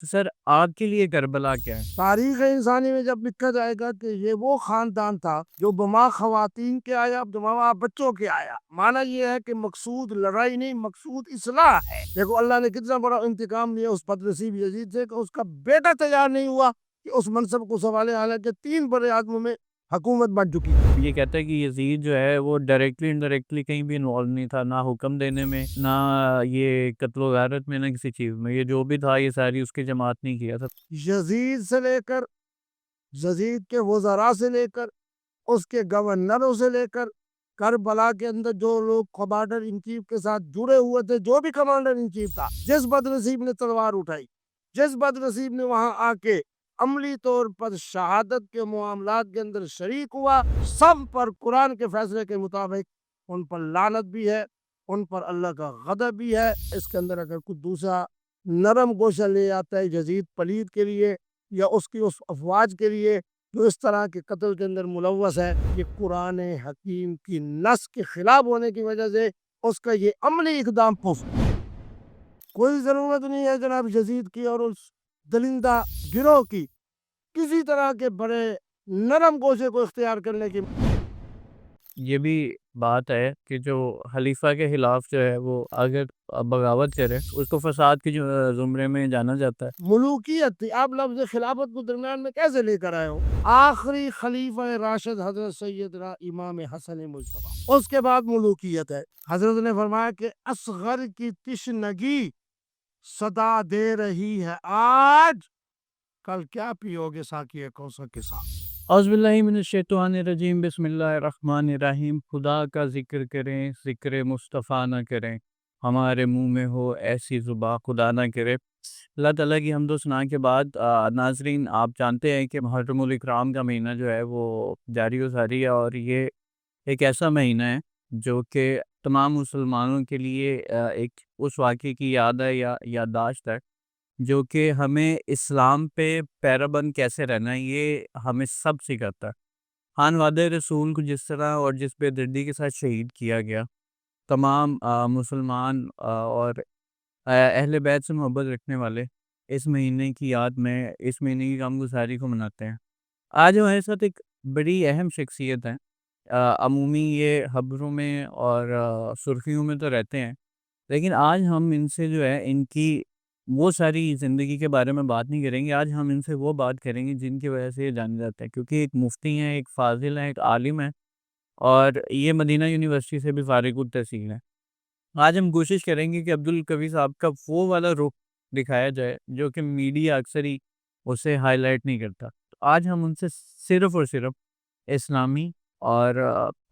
تو سر آپ کے لیے کربلا کیا ہے؟ تاریخ انسانی میں جب لکھا جائے گا کہ یہ وہ خاندان تھا جو بما خواتین کے آیا بما بچوں کے آیا، مانا یہ ہے کہ مقصود لڑائی نہیں، مقصود اصلاح ہے۔ دیکھو اللہ نے کتنا بڑا انتقام لیا اس بدنصیب یزید سے کہ اس کا بیٹا تیار نہیں ہوا کہ اس منصب کو سنبھالے، حالانکہ 3 بڑے اعظموں میں حکومت بن چکی تھی۔ یہ کہتا ہے کہ یزید جو ہے وہ ڈائریکٹلی انڈائریکٹلی کہیں بھی انوالو نہیں تھا، نہ حکم دینے میں، نہ یہ قتل و غارت میں، نہ کسی چیز میں۔ یہ جو بھی تھا یہ ساری اس کی جماعت نہیں کیا تھا۔ یزید سے لے کر، یزید کے وزراء سے لے کر، اس کے گورنروں سے لے کر، کربلا کے اندر جو لوگ کمانڈر ان چیف کے ساتھ جڑے ہوئے تھے، جو بھی کمانڈر ان چیف تھا، جس بدنصیب نے تلوار اٹھائی، جس بدنصیب نے وہاں آ کے عملی طور پر شہادت کے معاملات کے اندر شریک ہوا، سب پر قرآن کے فیصلے کے مطابق ان پر لعنت بھی ہے، ان پر اللہ کا غضب بھی ہے۔ اس کے اندر اگر کچھ دوسرا نرم گوشہ لے آتا ہے یزید پلید کے لیے یا اس کی اس افواج کے لیے جو اس طرح کے قتل کے اندر ملوث ہے، یہ قرآن حکیم کی نص کے خلاف ہونے کی وجہ سے اس کا یہ عملی اقدام پف۔ کوئی ضرورت نہیں ہے جناب یزید کی اور اس دلندہ گروہ کی کسی طرح کے بڑے نرم گوشے کو اختیار کرنے کی۔ یہ بھی بات ہے کہ جو خلیفہ کے خلاف جو ہے وہ اگر بغاوت کرے اس کو فساد کے زمرے میں جانا جاتا ہے۔ ملوکیت تھی، آپ لفظ خلافت کو درمیان میں کیسے لے کر آئے ہو؟ آخری خلیفہ راشد حضرت سیدنا امام حسن مجتبی، اس کے بعد ملوکیت ہے۔ حضرت نے فرمایا کہ اصغر کی تشنگی صدا دے رہی ہے آج، کل کیا پیو گے ساقی کوثر کے ساتھ۔ اعوذ باللہ من الشیطان الرجیم، بسم اللہ الرحمن الرحیم۔ خدا کا ذکر کریں، ذکر مصطفیٰ نہ کریں، ہمارے منہ میں ہو ایسی زباں خدا نہ کرے۔ اللہ تعالیٰ کی حمد و ثنا کے بعد ناظرین، آپ جانتے ہیں کہ محرم الاکرام کا مہینہ جو ہے وہ جاری و ساری ہے، اور یہ ایک ایسا مہینہ ہے جو کہ تمام مسلمانوں کے لیے ایک اس واقعے کی یاد ہے یا یادداشت ہے جو کہ ہمیں اسلام پہ پیرابند کیسے رہنا ہے یہ ہمیں سب سکھاتا ہے۔ خان وعدہ رسول کو جس طرح اور جس بے دردی کے ساتھ شہید کیا گیا، تمام مسلمان اور اہل بیت سے محبت رکھنے والے اس مہینے کی یاد میں اس مہینے کی غمگساری کو مناتے ہیں۔ آج ہمارے ساتھ ایک بڑی اہم شخصیت ہے۔ عمومی یہ خبروں میں اور سرخیوں میں تو رہتے ہیں، لیکن آج ہم ان سے جو ہے ان کی وہ ساری زندگی کے بارے میں بات نہیں کریں گے۔ آج ہم ان سے وہ بات کریں گے جن کی وجہ سے یہ جانے جاتے ہیں، کیونکہ ایک مفتی ہیں، ایک فاضل ہیں، ایک عالم ہیں، اور یہ مدینہ یونیورسٹی سے بھی فارغ التحصیل ہیں۔ آج ہم کوشش کریں گے کہ عبدالقوی صاحب کا وہ والا رخ دکھایا جائے جو کہ میڈیا اکثر ہی اسے ہائی لائٹ نہیں کرتا۔ تو آج ہم ان سے صرف اور صرف اسلامی اور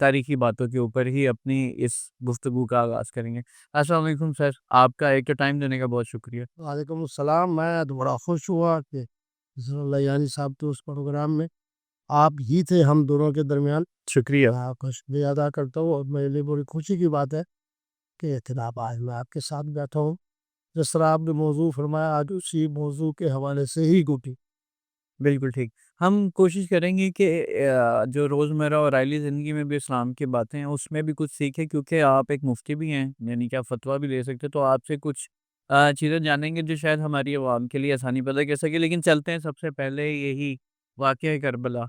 تاریخی باتوں کے اوپر ہی اپنی اس گفتگو کا آغاز کریں گے۔ السلام علیکم سر، آپ کا ایک ٹائم دینے کا بہت شکریہ۔ وعلیکم السلام۔ میں تو بڑا خوش ہوا کہ اللہ یعنی صاحب تو اس پروگرام میں آپ ہی تھے ہم دونوں کے درمیان۔ شکریہ۔ کا شکریہ ادا کرتا ہوں، اور میرے لیے بڑی خوشی کی بات ہے کہ جناب آج میں آپ کے ساتھ بیٹھا ہوں۔ جس طرح آپ نے موضوع فرمایا آج اسی موضوع کے حوالے سے ہی گفتگو۔ بالکل ٹھیک۔ ہم کوشش کریں گے کہ جو روزمرہ اور آئلی زندگی میں بھی اسلام کی باتیں ہیں اس میں بھی کچھ سیکھیں، کیونکہ آپ ایک مفتی بھی ہیں، یعنی کہ آپ فتویٰ بھی دے سکتے، تو آپ سے کچھ چیزیں جانیں گے جو شاید ہماری عوام کے لیے آسانی پیدا کر سکے۔ لیکن چلتے ہیں سب سے پہلے یہی واقعہ کربلا۔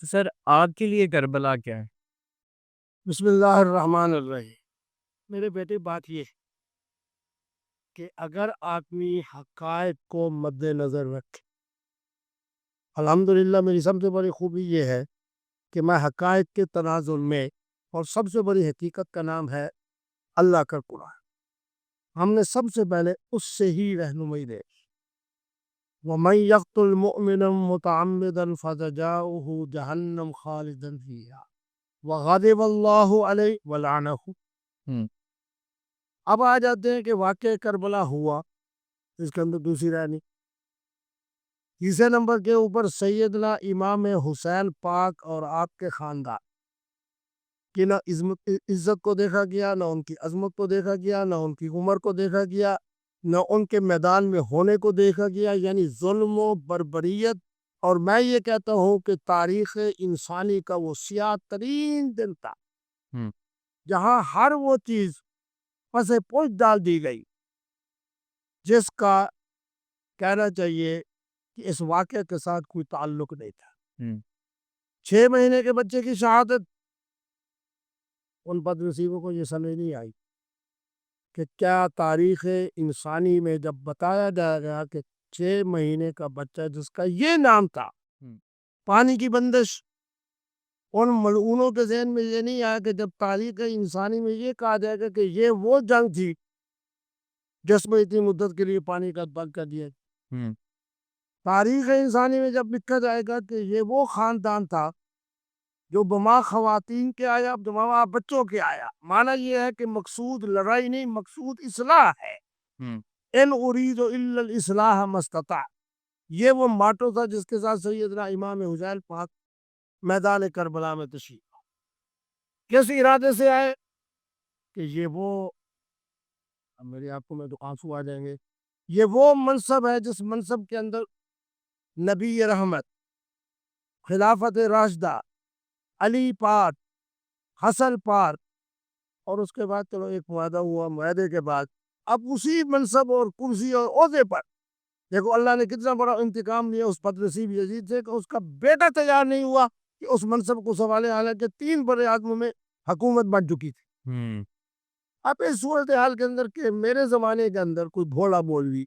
تو سر آپ کے لیے کربلا کیا ہے؟ بسم اللہ الرحمن الرحیم۔ میرے بیٹے بات یہ ہے کہ اگر آدمی حقائق کو مد نظر رکھے، الحمدللہ میری سب سے بڑی خوبی یہ ہے کہ میں حقائق کے تناظر میں، اور سب سے بڑی حقیقت کا نام ہے اللہ کا قرآن، ہم نے سب سے پہلے اس سے ہی رہنمائی دے۔ وَمَن يَقْتُلْ مُؤْمِنًا مُتَعَمِّدًا فَجَزَاؤُهُ جَهَنَّمُ خَالِدًا فِيهَا وَغَضِبَ اللَّهُ عَلَيْهِ وَلَعَنَهُ۔ اب آ جاتے ہیں کہ واقعہ کربلا ہوا، اس کے اندر دوسری رائے نہیں۔ تیسرے نمبر کے اوپر سیدنا امام حسین پاک اور آپ کے خاندان کہ نہ عزت کو دیکھا گیا، نہ ان کی عظمت کو دیکھا گیا، نہ ان کی عمر کو دیکھا گیا، نہ ان کے میدان میں ہونے کو دیکھا گیا، یعنی ظلم و بربریت۔ اور میں یہ کہتا ہوں کہ تاریخ انسانی کا وہ سیاہ ترین دن تھا جہاں ہر وہ چیز پس پوچھ ڈال دی گئی جس کا کہنا چاہیے کہ اس واقعے کے ساتھ کوئی تعلق نہیں تھا. ہوں 6 مہینے کے بچے کی شہادت، ان بد نصیبوں کو یہ سمجھ نہیں آئی کہ کیا تاریخ انسانی میں جب بتایا جائے گا کہ 6 مہینے کا بچہ جس کا یہ نام تھا ہوں پانی کی بندش، ان ملعونوں کے ذہن میں یہ نہیں آیا کہ جب تاریخ انسانی میں یہ کہا جائے گا کہ یہ وہ جنگ تھی جس میں اتنی مدت کے لیے پانی کا بند کر دیا. ہوں تاریخ انسانی میں جب لکھا جائے گا کہ یہ وہ خاندان تھا جو بما خواتین کے آیا، بما بچوں کے آیا، معنی یہ ہے کہ مقصود لڑائی نہیں، مقصود اصلاح ہے. ہوں ان اريد الا الاصلاح ما استطعت، یہ وہ ماٹو تھا جس کے ساتھ سیدنا امام حسین پاک میدان کربلا میں تشریف لائے. کس ارادے سے آئے کہ یہ وہ، اب میری آنکھوں میں تو آنسو آ جائیں گے، یہ وہ منصب ہے جس منصب کے اندر نبی رحمت، خلافت راشدہ، علی پاک، حسن پاک، اور اس کے بعد چلو ایک معاہدہ ہوا، معاہدے کے بعد اب اسی منصب اور کرسی اور عہدے پر دیکھو اللہ نے کتنا بڑا انتقام لیا اس بد نصیب یزید سے کہ اس کا بیٹا تیار نہیں ہوا کہ اس منصب کو سنبھالے، حالانکہ 3 بڑے آدموں میں حکومت بن چکی تھی. ہوں اب اس صورتحال کے اندر کہ میرے زمانے کے اندر کوئی بھولا بولوی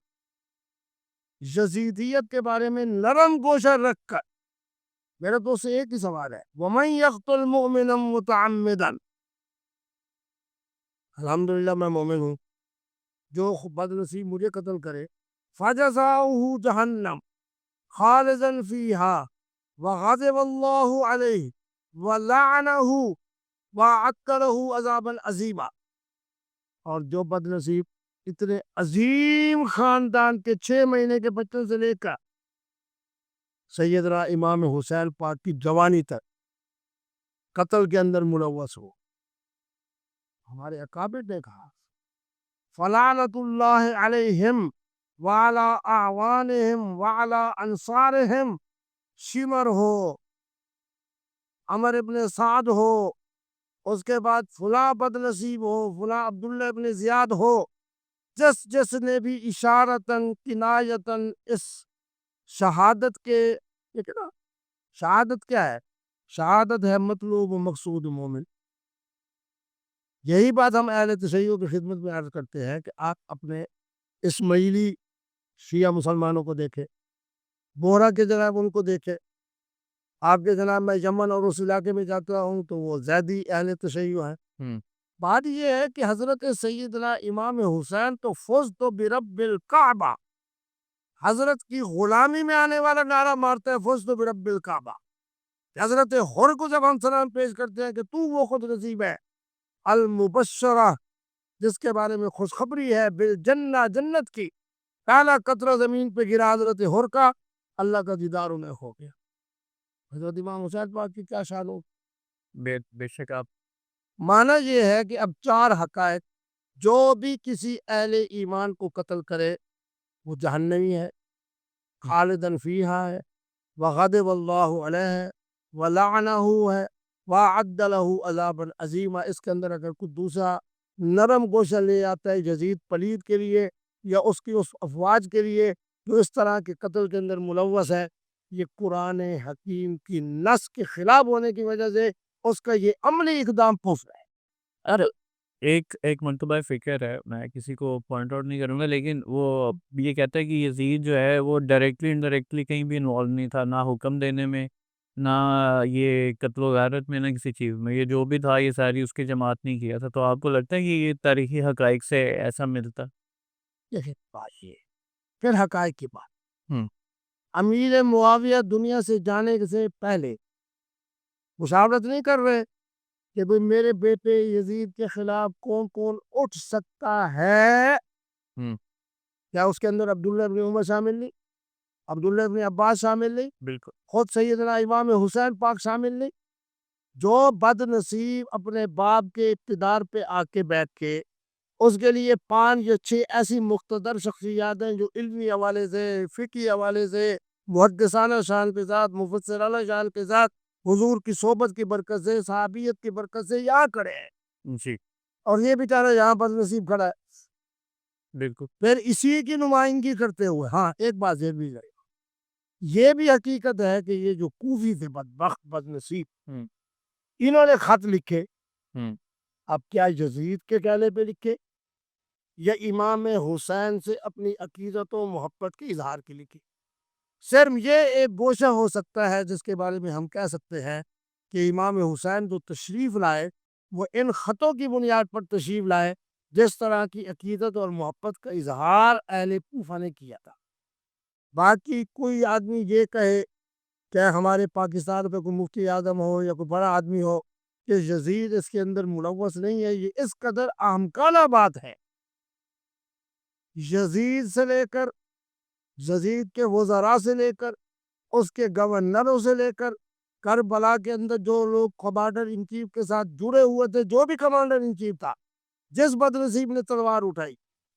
یزیدیت کے بارے میں نرم گوشہ رکھ کر، میرا تو سے ایک ہی سوال ہے، وَمَن يَقْتُلْ مُؤْمِنًا مُتَعَمِّدًا، الحمدللہ میں مومن ہوں، جو بد نصیب مجھے قتل کرے فَجَزَاؤُهُ جَهَنَّمْ خَالِدًا فِيهَا وَغَضِبَ اللَّهُ عَلَيْهِ وَلَعَنَهُ وَأَعَدَّ لَهُ عَذَابًا عَظِيمًا. اور جو بد نصیب اتنے عظیم خاندان کے 6 مہینے کے بچوں سے لے کر سیدنا امام حسین پاک کی جوانی تک قتل کے اندر ملوث ہو، ہمارے اکابر نے کہا فلعنت اللہ علیہم وعلی اعوانہم وعلی انصارہم، شمر ہو، عمر ابن سعد ہو، اس کے بعد فلاں بد نصیب ہو، فلاں عبداللہ ابن زیاد ہو، جس نے بھی اشارتاً کنایتاً اس شہادت کے، یہ کہنا شہادت کیا ہے؟ شہادت ہے مطلوب و مقصود مومن. یہی بات ہم اہل تشیع کی خدمت میں عرض کرتے ہیں کہ آپ اپنے اسماعیلی شیعہ مسلمانوں کو دیکھیں، بورا کے جناب ان کو دیکھیں، آپ کے جناب میں یمن اور اس علاقے میں جاتا ہوں تو وہ زیدی اہل تشیع ہیں. ہوں بات یہ ہے کہ حضرت سیدنا امام حسین تو فزت برب الکعبہ، حضرت کی غلامی میں آنے والا نعرہ مارتا ہے فزت برب الکعبہ. حضرت حر کو جب ہم سلام پیش کرتے ہیں کہ تو وہ خود نصیب ہے المبشرہ جس کے بارے میں خوشخبری ہے بالجنہ، جنت کی، پہلا قطرہ زمین پہ گرا حضرت حر کا، اللہ کا دیدار انہیں ہو گیا. حضرت امام حسین پاک کی کیا شان ہو. بے شک آپ معنی یہ ہے کہ اب 4 حقائق، جو بھی کسی اہل ایمان کو قتل کرے وہ جہنمی ہے، خالداً فیہا ہے، وغضب اللہ علیہ ہے، ولعنہ ہے، وَأَعَدَّ لَهُ عَذَابًا عَظِيمًا. اس کے اندر اگر کوئی دوسرا نرم گوشہ لے آتا ہے یزید پلید کے لیے یا اس کی اس افواج کے لیے جو اس طرح کے قتل کے اندر ملوث ہے، یہ قرآن حکیم کی نص کے خلاف ہونے کی وجہ سے اس کا یہ عملی اقدام پوچھ رہا ہے. ارے ایک مرتبہ فکر ہے، میں کسی کو پوائنٹ آؤٹ نہیں کروں گا، لیکن وہ یہ کہتا ہے کہ یزید جو ہے وہ ڈائریکٹلی انڈائریکٹلی کہیں بھی انوالو نہیں تھا، نہ حکم دینے میں، نہ یہ قتل و غارت میں، نہ کسی چیز میں، یہ جو بھی تھا یہ ساری اس کی جماعت نہیں کیا تھا. تو آپ کو لگتا ہے کہ یہ تاریخی حقائق سے ایسا ملتا؟ یہ بات یہ پھر حقائق کی بات، ہوں امیر معاویہ دنیا سے جانے سے پہلے مشاورت نہیں کر رہے کہ بھئی میرے بیٹے یزید کے خلاف کون کون اٹھ سکتا ہے. ہوں کیا اس کے اندر عبداللہ ابن عمر شامل نہیں، عبداللہ ابن عباس شامل نہیں، بالکل. خود سیدنا امام حسین پاک شامل نہیں؟ جو بد نصیب اپنے باپ کے اقتدار پہ آ کے بیٹھ کے اس کے لیے 5 یا 6 ایسی مقتدر شخصیات ہیں جو علمی حوالے سے، فقہی حوالے سے، محدثانہ شان کے ساتھ، مفسرانہ شان کے ساتھ، حضور کی صحبت کی برکت سے، صحابیت کی برکت سے یہاں کھڑے ہیں، جی اور یہ بیچارہ یہاں بد نصیب کھڑا ہے. بالکل پھر اسی کی نمائندگی کرتے ہوئے ہاں ایک بات یہ بھی حقیقت ہے کہ یہ جو کوفی تھے بدبخت بد نصیب، ہوں انہوں نے خط لکھے، ہوں اب کیا یزید کے کہنے پہ لکھے یا امام حسین سے اپنی عقیدت و محبت کے اظہار کے لکھے؟ صرف یہ ایک گوشہ ہو سکتا ہے جس کے بارے میں ہم کہہ سکتے ہیں کہ امام حسین جو تشریف لائے وہ ان خطوں کی بنیاد پر تشریف لائے جس طرح کی عقیدت اور محبت کا اظہار اہل کوفہ نے کیا تھا۔ باقی کوئی آدمی یہ کہے کہ ہمارے پاکستان پہ کوئی مفتی اعظم ہو یا کوئی بڑا آدمی ہو کہ یزید اس کے اندر ملوث نہیں ہے، یہ اس قدر احمقانہ بات ہے۔ یزید سے لے کر، یزید کے وزراء سے لے کر، اس کے گورنروں سے لے کر، کربلا کے اندر جو لوگ کمانڈر ان چیف کے ساتھ جڑے ہوئے تھے، جو بھی کمانڈر ان چیف تھا، جس بدنصیب نے تلوار اٹھائی،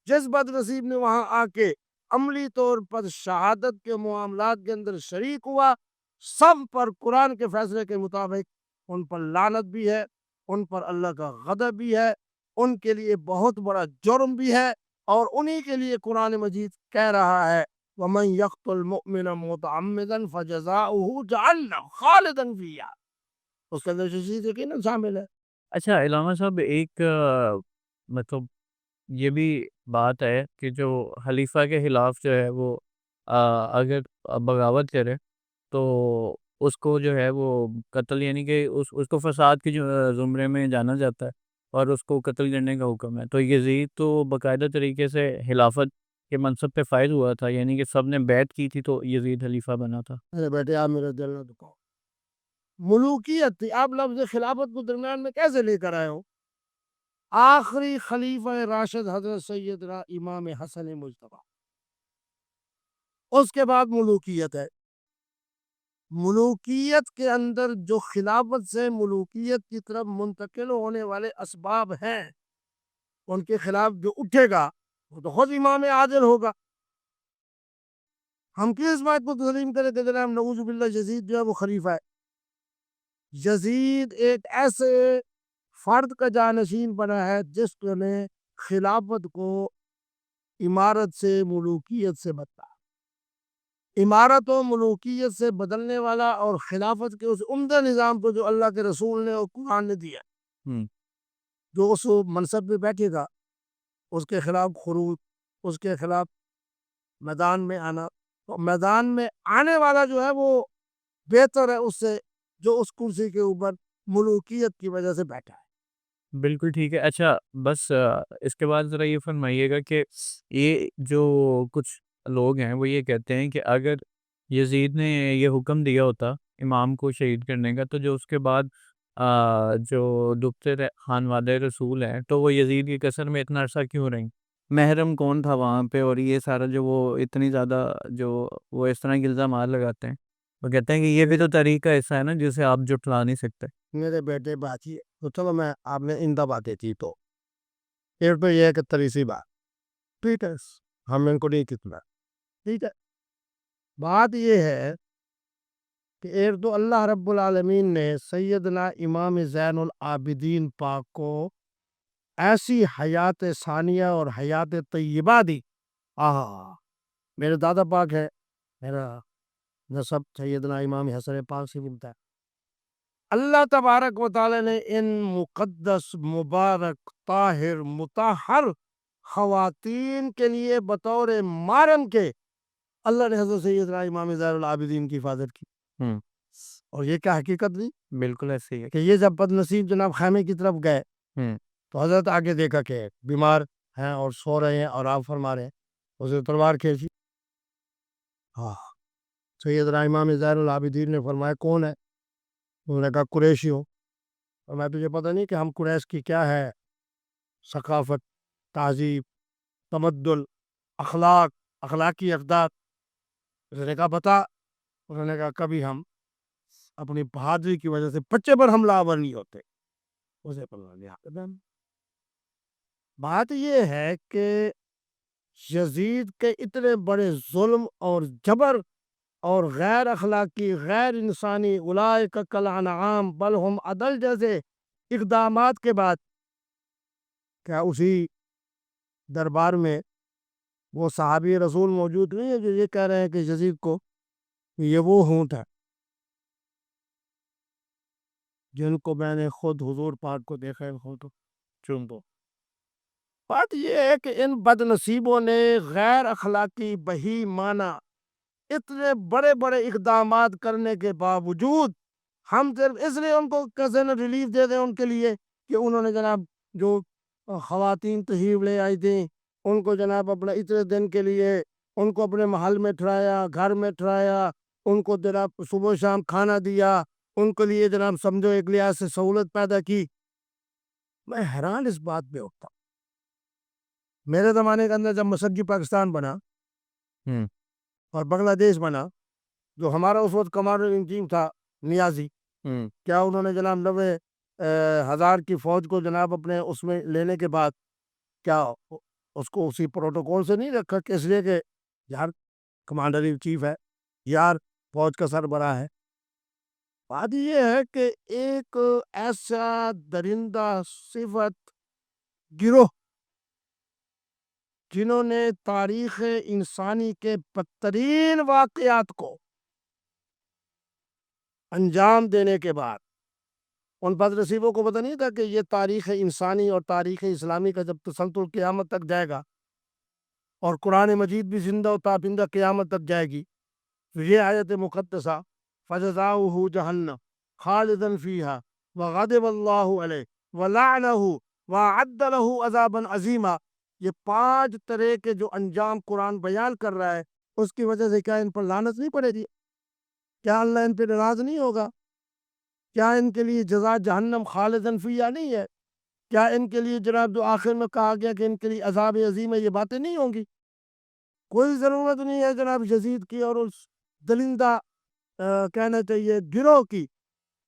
جس بدنصیب نے وہاں آ کے عملی طور پر شہادت کے معاملات کے اندر شریک ہوا، سب پر قرآن کے فیصلے کے مطابق ان پر لعنت بھی ہے، ان پر اللہ کا غضب بھی ہے، ان کے لیے بہت بڑا جرم بھی ہے، اور انہی کے لیے قرآن مجید کہہ رہا ہے وَمَن يَقْتُلْ مُؤْمِنًا مُتَعَمِّدًا فَجَزَاؤُهُ جَهَنَّمَ خَالِدًا فِيهَا، اس کے اندر شدید یقیناً شامل ہے۔ اچھا علامہ صاحب ایک مطلب یہ بھی بات ہے کہ جو خلیفہ کے خلاف جو ہے وہ اگر بغاوت کرے تو اس کو جو ہے وہ قتل یعنی کہ اس کو فساد کے جو زمرے میں جانا جاتا ہے اور اس کو قتل کرنے کا حکم ہے۔ تو یزید تو باقاعدہ طریقے سے خلافت کے منصب پہ فائز ہوا تھا، یعنی کہ سب نے بیعت کی تھی تو یزید خلیفہ بنا تھا۔ ارے بیٹے آپ میرا دل نہ دکھاؤ، ملوکیت تھی، آپ لفظ خلافت کو درمیان میں کیسے لے کر آئے ہو؟ آخری خلیفہ راشد حضرت سیدنا امام حسن مجتبی، اس کے بعد ملوکیت ہے۔ ملوکیت کے اندر جو خلافت سے ملوکیت کی طرف منتقل ہونے والے اسباب ہیں، ان کے خلاف جو اٹھے گا وہ تو خود امام عادل ہوگا۔ ہم کیوں اس بات کو تسلیم کریں کہ جناب نعوذ باللہ یزید جو ہے وہ خلیفہ ہے؟ یزید ایک ایسے فرد کا جانشین بنا ہے جس نے خلافت کو امارت سے ملوکیت سے بدلا، امارت و ملوکیت سے بدلنے والا، اور خلافت کے اس عمدہ نظام کو جو اللہ کے رسول نے اور قرآن نے دیا، جو اس منصب پہ بیٹھے گا اس کے خلاف خروج، اس کے خلاف میدان میں آنا، تو میدان میں آنے والا جو ہے وہ بہتر ہے اس سے جو اس کرسی کے اوپر ملوکیت کی وجہ سے بیٹھا ہے۔ بالکل ٹھیک ہے۔ اچھا بس اس کے بعد ذرا یہ فرمائیے گا کہ یہ جو کچھ لوگ ہیں وہ یہ کہتے ہیں کہ اگر یزید نے یہ حکم دیا ہوتا امام کو شہید کرنے کا تو جو اس کے بعد جو ڈبتے خانوادہ رسول ہیں تو وہ یزید کی کثر میں اتنا عرصہ کیوں رہیں؟ محرم کون تھا وہاں پہ؟ اور یہ سارا جو وہ اتنی زیادہ جو وہ اس طرح کے الزامات لگاتے ہیں، وہ کہتے ہیں کہ یہ بھی تو تاریخ کا حصہ ہے نا جسے آپ جٹلا نہیں سکتے۔ میرے بیٹے بات یہ تو چلو میں آپ نے اندہ باتیں تھی تو ایک تو یہ ہے کہ تریسی بات ٹھیک ہے، ہم ان کو نہیں کتنا ٹھیک ہے۔ بات یہ ہے کہ ایک تو اللہ رب العالمین نے سیدنا امام زین العابدین پاک کو ایسی حیات ثانیہ اور حیات طیبہ دی۔ میرے دادا پاک ہے، میرا نسب سیدنا امام حسن پاک سے ملتا ہے۔ اللہ تبارک و تعالی نے ان مقدس مبارک طاہر مطہر خواتین کے لیے بطور محرم کے اللہ نے حضرت سیدنا امام زین العابدین کی حفاظت کی، اور یہ کیا حقیقت نہیں؟ بالکل ایسے ہی ہے۔ کہ یہ جب بد نصیب جناب خیمے کی طرف گئے تو حضرت آگے دیکھا کہ بیمار ہیں اور سو رہے ہیں اور آپ فرما رہے ہیں، اسے تلوار کھینچی۔ سیدنا امام زین العابدین نے فرمایا کون ہے؟ انہوں نے کہا قریشی ہوں۔ اور میں تجھے پتہ نہیں کہ ہم قریش کی کیا ہے ثقافت، تہذیب، تمدن، اخلاق، اخلاقی اقدار؟ اس نے کہا بتا۔ انہوں نے کہا کبھی ہم اپنی بہادری کی وجہ سے بچے پر حملہ آور نہیں ہوتے۔ اسے بات یہ ہے کہ یزید کے اتنے بڑے ظلم اور جبر اور غیر اخلاقی، غیر انسانی، اولئک کالانعام بل ہم اضل جیسے اقدامات کے بعد کیا اسی دربار میں وہ صحابی رسول موجود نہیں ہے جو یہ کہہ رہے ہیں کہ یزید کو یہ وہ اونٹ ہے جن کو میں نے خود حضور پاک کو دیکھا ہے خود چن دو. بات یہ ہے کہ ان بد نصیبوں نے غیر اخلاقی بہی معنی اتنے بڑے بڑے اقدامات کرنے کے باوجود ہم صرف اس لیے ان کو کزن ریلیف دے دیں ان کے لیے کہ انہوں نے جناب جو خواتین تشریف لے آئی تھیں ان کو جناب اپنے اتنے دن کے لیے ان کو اپنے محل میں ٹھہرایا, گھر میں ٹھہرایا, ان کو جناب صبح شام کھانا دیا, ان کے لیے جناب سمجھو ایک لحاظ سے سہولت پیدا کی. میں حیران اس بات پہ ہوتا ہوں. میرے زمانے کے اندر جب مسجد پاکستان بنا اور بنگلہ دیش بنا, جو ہمارا اس وقت کمانڈر ان چیف تھا نیازی, کیا انہوں نے جناب 90,000 کی فوج کو جناب اپنے اس میں لینے کے بعد کیا اس کو اسی پروٹوکول سے نہیں رکھا کہ اس لیے کہ یار کمانڈر ان چیف ہے, یار فوج کا سربراہ ہے. بات یہ ہے کہ ایک ایسا درندہ صفت گروہ جنہوں نے تاریخ انسانی کے بدترین واقعات کو انجام دینے کے بعد ان بد نصیبوں کو پتہ نہیں تھا کہ یہ تاریخ انسانی اور تاریخ اسلامی کا جب تسلسل قیامت تک جائے گا اور قرآن مجید بھی زندہ و تابندہ قیامت تک جائے گی. یہ آیت مقدسہ فجزاؤہ جہنم خالدا فیہا وغضب اللہ علیہ ولعنہ وأعد لہ عذابا عظیما, یہ 5 طرح کے جو انجام قرآن بیان کر رہا ہے اس کی وجہ سے کیا ان پر لعنت نہیں پڑے گی؟ کیا اللہ ان پہ ناراض نہیں ہوگا؟ کیا ان کے لیے جزا جہنم خالداً فیہا نہیں ہے؟ کیا ان کے لیے جناب جو آخر میں کہا گیا کہ ان کے لیے عذاب عظیم ہے, یہ باتیں نہیں ہوں گی؟ کوئی ضرورت نہیں ہے جناب یزید کی اور اس دلندہ کہنا چاہیے گروہ کی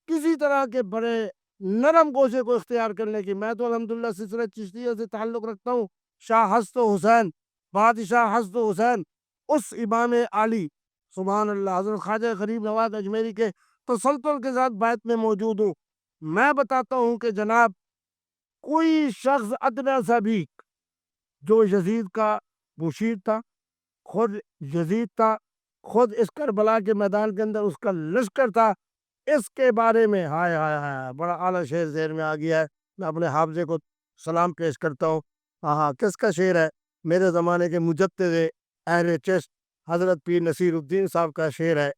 کسی طرح کے بڑے نرم گوشے کو اختیار کرنے کی. میں تو الحمدللہ سلسلہ چشتیہ سے تعلق رکھتا ہوں. شاہ حسن حسین, بادشاہ حسن حسین, اس امام علی سبحان اللہ حضرت خواجہ غریب نواز اجمیری کے تسلسل کے ساتھ بیعت میں موجود ہوں. میں بتاتا ہوں کہ جناب کوئی شخص ادنا سا بھی جو یزید کا مشیر تھا, خود یزید تھا, خود اس کربلا کے میدان کے اندر اس کا لشکر تھا, اس کے بارے میں ہائے ہائے ہائے بڑا اعلیٰ شعر ذہن میں آ گیا ہے. میں اپنے حافظے کو سلام پیش کرتا ہوں. ہاں کس کا شعر ہے؟ میرے زمانے کے مجدد اہل چشت حضرت پیر نصیر الدین صاحب کا شعر ہے.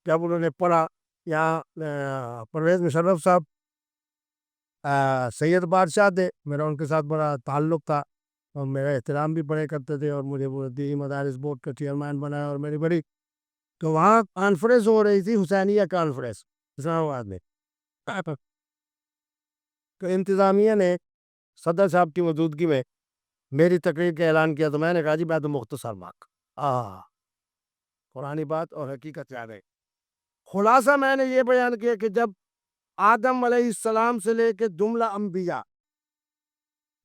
جب انہوں نے پڑھا یہاں پرویز مشرف صاحب سید بادشاہ تھے, میرا ان کے ساتھ بڑا تعلق تھا اور میرا احترام بھی بڑے کرتے تھے اور مجھے وہ دینی مدارس بورڈ کا چیئرمین بنایا اور میری بڑی, تو وہاں کانفرنس ہو رہی تھی, حسینیہ کانفرنس اسلام آباد میں. تو انتظامیہ نے صدر صاحب کی موجودگی میں میری تقریر کا اعلان کیا, تو میں نے کہا جی میں تو مختصر ماک قرآنی بات اور حقیقت یاد ہے. خلاصہ میں نے یہ بیان کیا کہ جب آدم علیہ السلام سے لے کے جملہ انبیاء,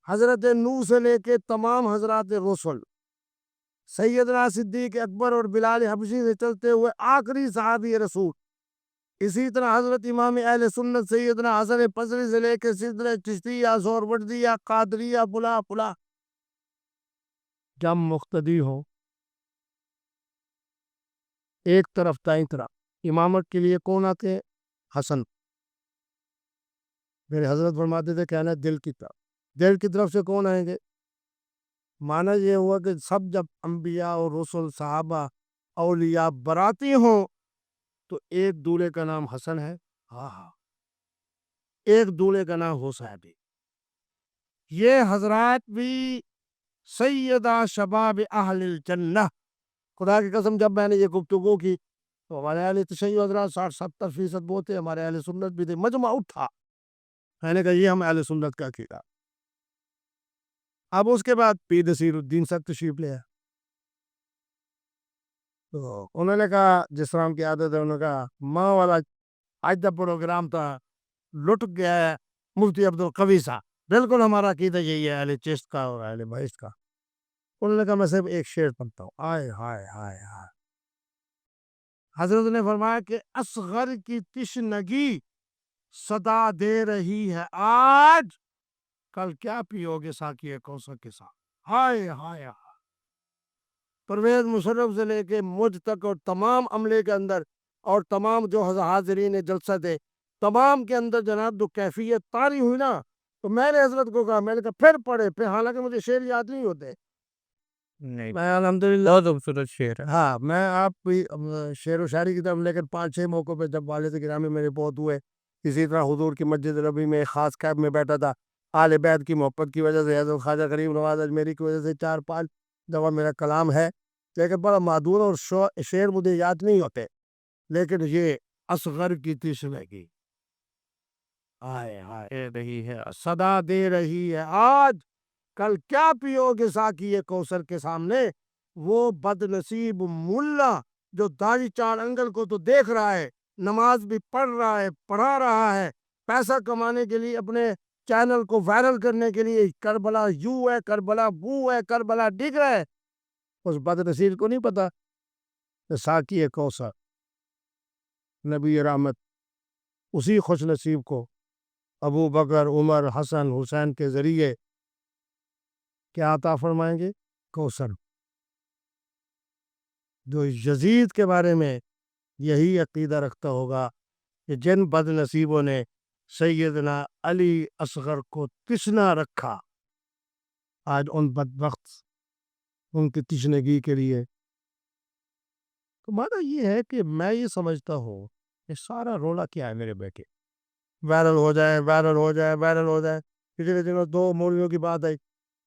حضرت نوح سے لے کے تمام حضرات رسل, سیدنا صدیق اکبر اور بلال حبشی سے چلتے ہوئے آخری صحابی رسول, اسی طرح حضرت امام اہل سنت سیدنا حسن بصری سے لے کے سلسلہ چشتیہ, سہروردیہ, قادریہ, فلاں فلاں, جب مقتدی ہو ایک طرف دائیں طرف امامت کے لیے کون آتے؟ حسن. میرے حضرت فرماتے تھے کہنا دل کی طرف, دل کی طرف سے کون آئیں گے؟ معنی یہ ہوا کہ سب جب انبیاء اور رسل صحابہ اولیاء براتی ہوں تو ایک دولے کا نام حسن ہے, ایک دولے کا نام حسین ہے. یہ حضرات بھی سیدہ شباب اہل الجنہ. خدا کی قسم جب میں نے یہ گفتگو کی تو ہمارے اہل تشیع حضرات 60-70% وہ تھے, ہمارے اہل سنت بھی تھے, مجمع اٹھا. میں نے کہا یہ ہم اہل سنت کا عقیدہ. اب اس کے بعد پیر نصیر الدین صاحب تشریف لے آئے, تو انہوں نے کہا جس طرح کی عادت ہے, انہوں نے کہا ماں والا آج دا پروگرام تھا لٹ گیا ہے مفتی عبدالقوی صاحب, بالکل ہمارا عقیدہ یہی ہے اہل چشت کا اور اہل بہشت کا. انہوں نے کہا میں صرف ایک شعر پڑھتا ہوں. آئے ہائے ہائے ہائے. حضرت نے فرمایا کہ اصغر کی تشنگی صدا دے رہی ہے آج, کل کیا پیو گے ساقی کوثر کے ساتھ. ہائے ہائے ہائے. پرویز مشرف سے لے کے مجھ تک اور تمام عملے کے اندر اور تمام جو حاضرین جلسہ تھے تمام کے اندر جناب جو کیفیت طاری ہوئی نا، تو میں نے حضرت کو کہا، میں نے کہا پھر پڑھے، پھر حالانکہ مجھے شعر یاد نہیں ہوتے، نہیں، میں الحمدللہ بہت خوبصورت شعر ہے۔ ہاں میں آپ بھی شعر و شاعری کی طرف، لیکن 5-6 موقعوں پہ جب والد گرامی میرے بہت ہوئے، اسی طرح حضور کی مسجد نبوی میں ایک خاص کیب میں بیٹھا تھا، آل بیت کی محبت کی وجہ سے حضرت خواجہ غریب نواز اجمیری کی وجہ سے 4-5 دفعہ میرا کلام ہے، لیکن بڑا معدور اور شعر مجھے یاد نہیں ہوتے، لیکن یہ اصغر کی تشنگی آئے آئے رہی ہے، صدا دے رہی ہے آج، کل کیا پیو گے ساقی کوثر کے سامنے، وہ بد نصیب ملا جو داڑھی چار انگل کو تو دیکھ رہا ہے، نماز بھی پڑھ رہا ہے، پڑھا رہا ہے، پیسہ کمانے کے لیے اپنے چینل کو وائرل کرنے کے لیے کربلا یو ہے، کربلا بو ہے، کربلا ڈگ رہا ہے، اس بد نصیب کو نہیں پتا کہ ساقی کوثر نبی رحمت اسی خوش نصیب کو ابو بکر عمر حسن حسین کے ذریعے کیا عطا فرمائیں گے؟ کوثر۔ جو یزید کے بارے میں یہی عقیدہ رکھتا ہوگا کہ جن بد نصیبوں نے سیدنا علی اصغر کو تشنا رکھا، آج ان بدبخت ان کی تشنگی کے لیے، تو مانا یہ ہے کہ میں یہ سمجھتا ہوں کہ سارا رولا کیا ہے میرے بیٹے، وائرل ہو جائے، وائرل ہو جائے، وائرل ہو جائے۔ پچھلے دنوں 2 مولویوں کی بات آئی،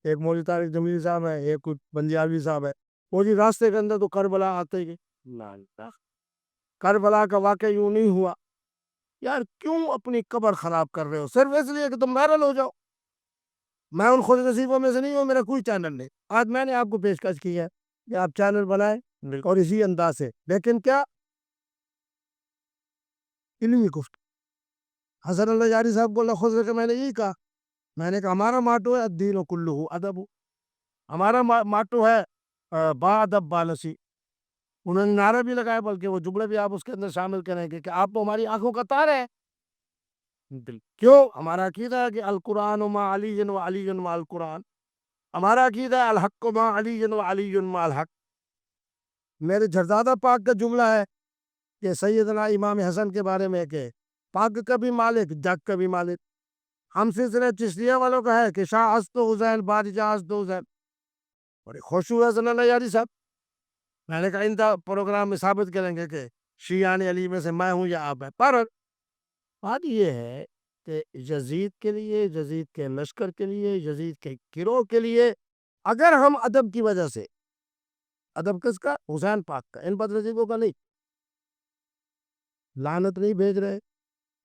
ایک مولوی طارق جمیلی صاحب ہے، ایک بندیالوی صاحب ہے، وہ جی راستے کے اندر تو کربلا آتے ہی کربلا کا واقعہ یوں نہیں ہوا، یار کیوں اپنی قبر خراب کر رہے ہو صرف اس لیے کہ تم وائرل ہو جاؤ؟ میں ان خوش نصیبوں میں سے نہیں ہوں، میرا کوئی چینل نہیں، آج میں نے آپ کو پیشکش کی ہے کہ آپ چینل بنائیں اور اسی انداز سے، لیکن کیا علمی گفت۔ حسن اللہ جاری صاحب کو لفظ کہ میں نے یہی کہا، میں نے کہا ہمارا ماٹو ہے الدین کلہ ادب، ہمارا ماٹو ہے با ادب با نصیب۔ انہوں نے نعرہ بھی لگایا، بلکہ وہ جملے بھی آپ اس کے اندر شامل کریں گے کہ آپ تو ہماری آنکھوں کا تارے ہیں۔ کیوں؟ ہمارا عقیدہ ہے کہ القرآن ما علی و علی ما القرآن، ہمارا عقیدہ ہے الحق ما علی و علی ما الحق۔ میرے جھرزادہ پاک کا جملہ ہے کہ سیدنا امام حسن کے بارے میں کہ پاک کا بھی مالک جگ کا بھی مالک۔ ہم سلسلہ چشتیہ والوں کا ہے کہ شاہ است حسین بادشاہ است حسین، بڑے خوش ہوئے حسن اللہ یاری صاحب، میں نے کہا ان کا پروگرام میں ثابت کریں گے کہ شیعان علی میں سے میں ہوں یا آپ ہیں، پر بات یہ ہے کہ یزید کے لیے، یزید کے لشکر کے لیے، یزید کے گروہ کے لیے اگر ہم ادب کی وجہ سے، ادب کس کا؟ حسین پاک کا، ان بد نصیبوں کا نہیں، لعنت نہیں بھیج رہے،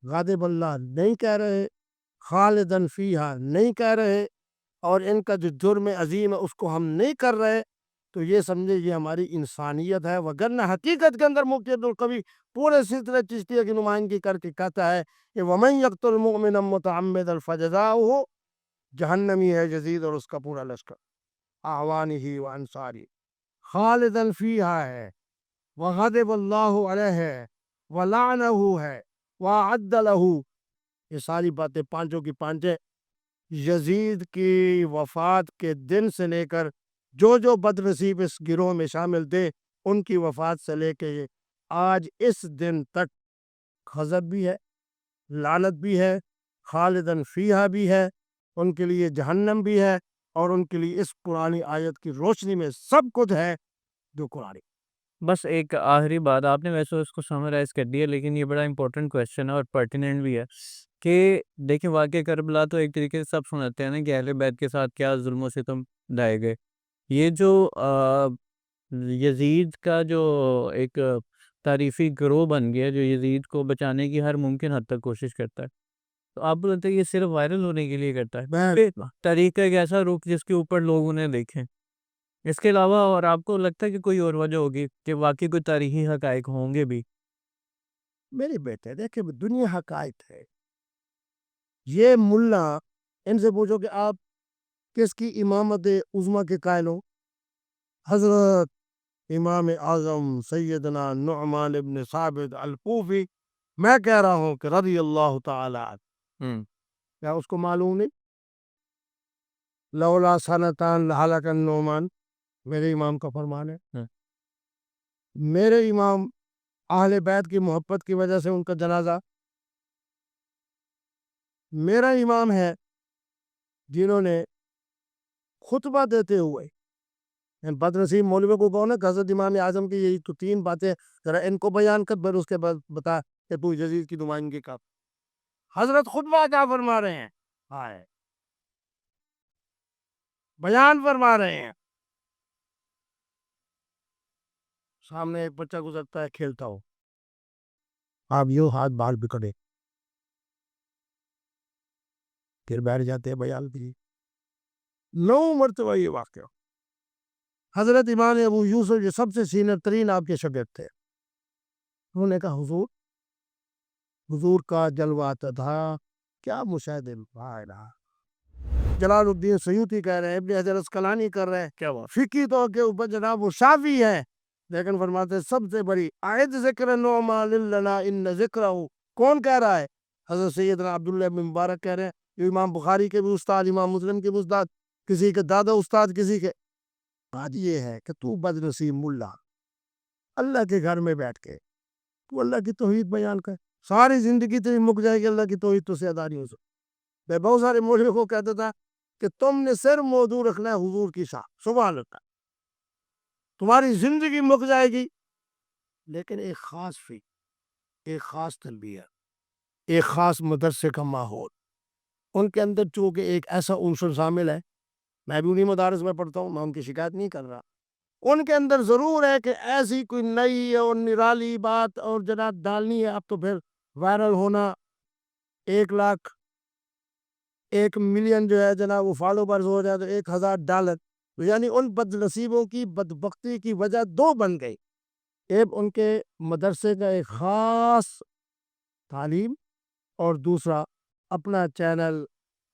غاضب اللہ نہیں کہہ رہے، خالدن فیہا نہیں کہہ رہے، اور ان کا جو جرم عظیم ہے اس کو ہم نہیں کر رہے، تو یہ سمجھے یہ ہماری انسانیت ہے، وگرنہ حقیقت کے اندر مقتدر القوی پورے سلسلہ چشتیہ کی نمائندگی کر کے کہتا ہے کہ وَمَن يَقْتُلْ مُؤْمِنًا مُتَعَمِّدًا فَجَزَاؤُهُ جہنمی ہے یزید اور اس کا پورا لشکر، اعوانہ و انصاری خالدن فیہا ہے، وغضب اللہ علیہ ہے، ولعنہ ہے، وَأَعَدَّ لَهُ، یہ ساری باتیں پانچوں کی پانچیں یزید کی وفات کے دن سے لے کر جو بد نصیب اس گروہ میں شامل تھے ان کی وفات سے لے کے آج اس دن تک غضب بھی ہے، لعنت بھی ہے، خالدن فیہا بھی ہے، ان کے لیے جہنم بھی ہے، اور ان کے لیے اس قرآنی آیت کی روشنی میں سب کچھ ہے جو قرآن۔ بس ایک آخری بات، آپ نے ویسے اس کو سمرائز کر دیا، لیکن یہ بڑا امپورٹنٹ کویسچن ہے اور پرٹیننٹ بھی ہے کہ دیکھیں واقع کربلا تو ایک طریقے سے سب سناتے ہیں نا کہ اہل بیت کے ساتھ کیا ظلم و ستم ڈھائے گئے، یہ جو یزید کا جو ایک تعریفی گروہ بن گیا جو یزید کو بچانے کی ہر ممکن حد تک کوشش کرتا ہے، تو آپ بولتے ہیں یہ صرف وائرل ہونے کے لیے کرتا ہے، طریقہ ایک ایسا رخ جس کے اوپر لوگ انہیں دیکھیں، اس کے علاوہ اور آپ کو لگتا ہے کہ کوئی اور وجہ ہوگی کہ واقعی کوئی تاریخی حقائق ہوں گے بھی؟ میرے بیٹے دیکھیں دنیا حقائق ہے، یہ ملا ان سے پوچھو کہ آپ کس کی امامت عظمیٰ کے قائل ہو؟ حضرت امام اعظم سیدنا نعمان ابن ثابت الکوفی، میں کہہ رہا ہوں کہ رضی اللہ تعالی عنہ، کیا اس کو معلوم نہیں؟ لولا سنتان لہلک النعمان، میرے امام کا فرمان ہے. میرے امام اہل بیت کی محبت کی وجہ سے ان کا جنازہ، میرا امام ہے جنہوں نے خطبہ دیتے ہوئے بد نصیب مولوی کو کہو نا کہ حضرت امام اعظم کی یہی تو 3 باتیں ذرا ان کو بیان کر، پھر اس کے بعد بتا کہ تو یزید کی نمائندگی کا. حضرت خطبہ کیا فرما رہے ہیں؟ ہائے بیان فرما رہے ہیں. سامنے ایک بچہ گزرتا ہے کھیلتا ہو، آپ یوں ہاتھ بال بکڑے پھر بیٹھ جاتے ہیں بیان کی. 9 مرتبہ یہ واقعہ. حضرت امام ابو یوسف جو سب سے سینئر ترین آپ کے شاگرد تھے، انہوں نے کہا حضور کا جلوہ تھا کیا مشاہدے. جلال الدین سیوطی کہہ رہے ہیں، ابن حجر اسقلانی کر رہے ہیں، کیا بات فقی طور کے اوپر جناب وہ شافعی ہے، لیکن فرماتے ہیں سب سے بڑی آیت ذکر نعمان لنا ان ذکرہ. کون کہہ رہا ہے؟ حضرت سیدنا عبداللہ بن مبارک کہہ رہے ہیں، جو امام بخاری کے بھی استاد، امام مسلم کے بھی استاد، کسی کے دادا استاد، کسی کے. بات یہ ہے کہ تو بد نصیب ملا اللہ کے گھر میں بیٹھ کے تو اللہ کی توحید بیان کر، ساری زندگی تیری مک جائے گی اللہ کی توحید تو سے ادا نہیں ہو سکتی. میں بہت سارے مولوی کو کہتا تھا کہ تم نے صرف موضوع رکھنا ہے حضور کی شان، سبحان اللہ، تمہاری زندگی مک جائے گی. لیکن ایک خاص فکر، ایک خاص تربیت، ایک خاص مدرسے کا ماحول، ان کے اندر چونکہ ایک ایسا عنصر شامل ہے، میں بھی انہیں مدارس میں پڑھتا ہوں، میں ان کی شکایت نہیں کر رہا، ان کے اندر ضرور ہے کہ ایسی کوئی نئی اور نرالی بات اور جناب ڈالنی ہے. اب تو پھر وائرل ہونا، 1 لاکھ 1 ملین جو ہے جناب وہ فالوورز ہو جائے تو $1000، یعنی ان بد نصیبوں کی بدبختی کی وجہ 2 بن گئی. ایک ان کے مدرسے کا ایک خاص تعلیم، اور دوسرا اپنا چینل،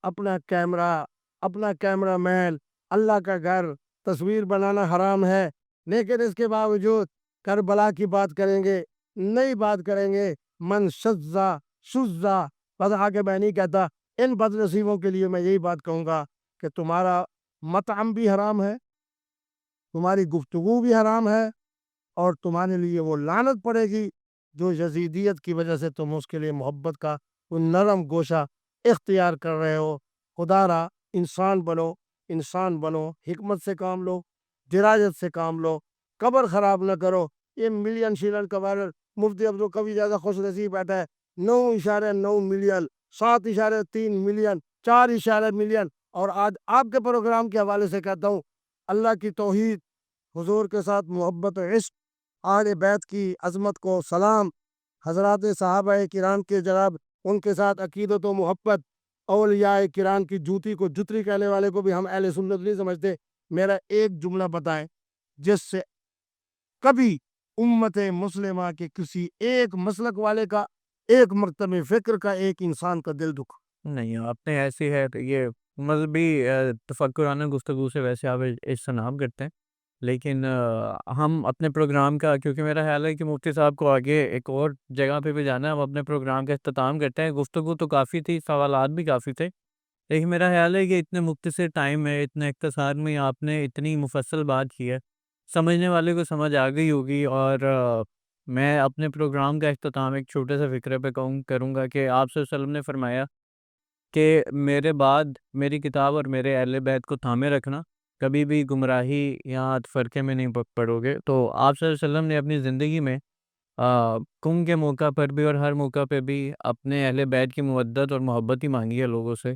اپنا کیمرہ، اپنا کیمرہ مین، اللہ کا گھر، تصویر بنانا حرام ہے، لیکن اس کے باوجود کربلا کی بات کریں گے، نئی بات کریں گے. من شزا بس آگے میں نہیں کہتا. ان بد نصیبوں کے لیے میں یہی بات کہوں گا کہ تمہارا مطعم بھی حرام ہے، تمہاری گفتگو بھی حرام ہے، اور تمہارے لیے وہ لعنت پڑے گی جو یزیدیت کی وجہ سے تم اس کے لیے محبت کا وہ نرم گوشہ اختیار کر رہے ہو. خدا را انسان بنو، انسان بنو، حکمت سے کام لو، درایت سے کام لو، قبر خراب نہ کرو. یہ ملین شیلن کا وائرل مفتی عبدالقوی زیادہ خوش نصیب بیٹھا ہے، 9.9 ملین، 7.3 ملین، 4 ملین. اور آج آپ کے پروگرام کے حوالے سے کہتا ہوں، اللہ کی توحید، حضور کے ساتھ محبت و عشق، اہل بیت کی عظمت کو سلام، حضرات صحابہ کرام کے جناب ان کے ساتھ عقیدت و محبت، اولیاء کرام کی جوتی کو جتری کہنے والے کو بھی ہم اہل سنت نہیں سمجھتے. میرا ایک جملہ بتائیں جس سے کبھی امت مسلمہ کے کسی ایک مسلک والے کا، ایک مرتبہ فکر کا، ایک انسان کا دل دکھ. نہیں آپ نے ایسی ہے تو یہ مذہبی تفکرانہ گفتگو سے ویسے آپ اجتناب کرتے ہیں، لیکن ہم اپنے پروگرام کا، کیونکہ میرا خیال ہے کہ مفتی صاحب کو آگے ایک اور جگہ پہ بھی جانا ہے، ہم اپنے پروگرام کا اختتام کرتے ہیں. گفتگو تو کافی تھی، سوالات بھی کافی تھے، لیکن میرا خیال ہے کہ اتنے مختصر ٹائم میں، اتنے اختصار میں آپ نے اتنی مفصل بات کی ہے، سمجھنے والے کو سمجھ آ گئی ہوگی. اور میں اپنے پروگرام کا اختتام ایک چھوٹے سے فقرے پہ کروں گا کہ آپ صلی اللہ علیہ وسلم نے فرمایا کہ میرے بعد میری کتاب اور میرے اہل بیت کو تھامے رکھنا، کبھی بھی گمراہی یا فرقے میں نہیں پڑو گے. تو آپ صلی اللہ علیہ وسلم نے اپنی زندگی میں کم کے موقع پر بھی اور ہر موقع پہ بھی اپنے اہل بیت کی مودت اور محبت ہی مانگی ہے لوگوں سے.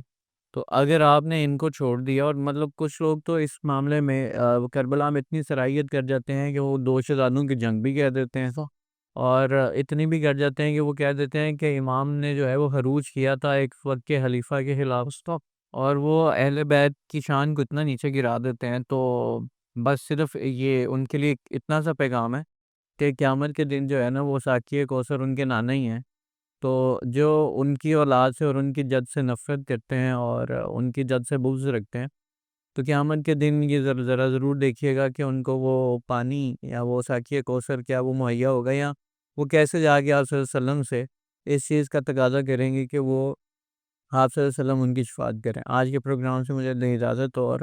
تو اگر آپ نے ان کو چھوڑ دیا، اور مطلب کچھ لوگ تو اس معاملے میں کربلا میں اتنی صلاحیت کر جاتے ہیں کہ وہ 2 شہزادوں کی جنگ بھی کہہ دیتے ہیں، اور اتنی بھی کر جاتے ہیں کہ وہ کہہ دیتے ہیں کہ امام نے جو ہے وہ خروج کیا تھا ایک وقت کے خلیفہ کے خلاف، اور وہ اہل بیت کی شان کو اتنا نیچے گرا دیتے ہیں. تو بس صرف یہ ان کے لیے اتنا سا پیغام ہے کہ قیامت کے دن جو ہے نا وہ ساقی کوثر ان کے نانا ہی ہیں. تو جو ان کی اولاد سے اور ان کی جد سے نفرت کرتے ہیں اور ان کی جد سے بغض رکھتے ہیں، تو قیامت کے دن یہ ذرا ضرور دیکھیے گا کہ ان کو وہ پانی یا وہ ساقی کوثر کیا وہ مہیا ہوگا، یا وہ کیسے جا کے آپ صلی اللہ علیہ وسلم سے اس چیز کا تقاضا کریں گے کہ وہ آپ صلی اللہ علیہ وسلم ان کی شفاعت کریں. آج کے پروگرام سے مجھے دیں اجازت، اور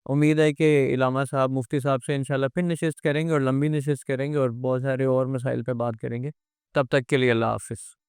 امید ہے کہ علامہ صاحب مفتی صاحب سے انشاءاللہ پھر نشست کریں گے اور لمبی نشست کریں گے اور بہت سارے اور مسائل پہ بات کریں گے. تب تک کے لیے اللہ حافظ.